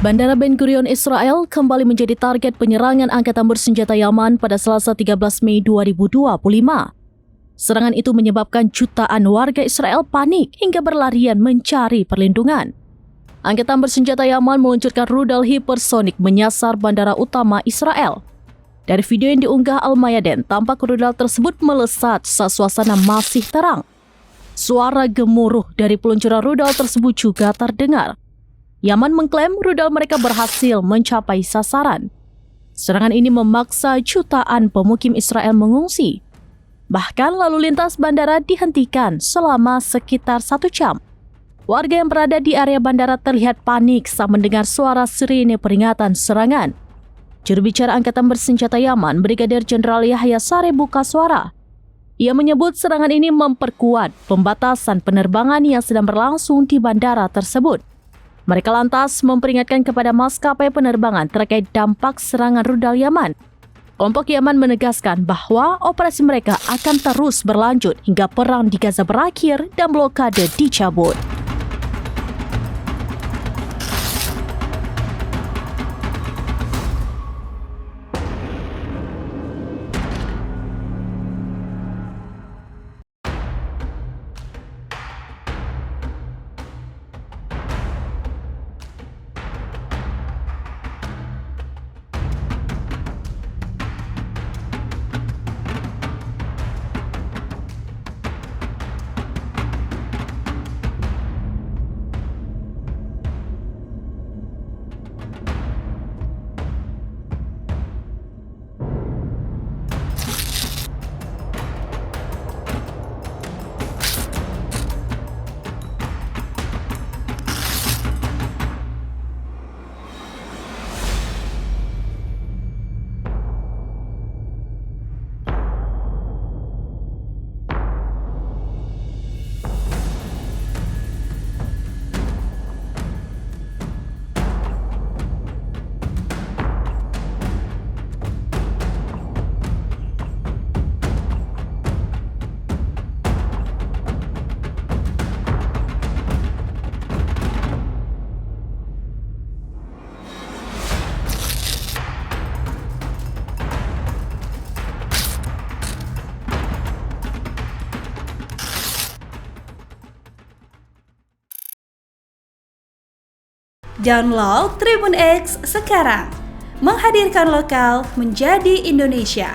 Bandara Ben Gurion Israel kembali menjadi target penyerangan angkatan bersenjata Yaman pada Selasa 13 Mei 2025. Serangan itu menyebabkan jutaan warga Israel panik hingga berlarian mencari perlindungan. Angkatan bersenjata Yaman meluncurkan rudal hipersonik menyasar bandara utama Israel. Dari video yang diunggah Al-Mayadin, tampak rudal tersebut melesat saat suasana masih terang. Suara gemuruh dari peluncuran rudal tersebut juga terdengar. Yaman mengklaim rudal mereka berhasil mencapai sasaran. Serangan ini memaksa jutaan pemukim Israel mengungsi. Bahkan lalu lintas bandara dihentikan selama sekitar 1 jam. Warga yang berada di area bandara terlihat panik saat mendengar suara sirine peringatan serangan. Juru bicara Angkatan Bersenjata Yaman, Brigadir Jenderal Yahya Saree buka suara. Ia menyebut serangan ini memperkuat pembatasan penerbangan yang sedang berlangsung di bandara tersebut. Mereka lantas memperingatkan kepada maskapai penerbangan terkait dampak serangan rudal Yaman. Kelompok Yaman menegaskan bahwa operasi mereka akan terus berlanjut hingga perang di Gaza berakhir dan blokade dicabut. Download Tribun X sekarang, menghadirkan lokal menjadi Indonesia.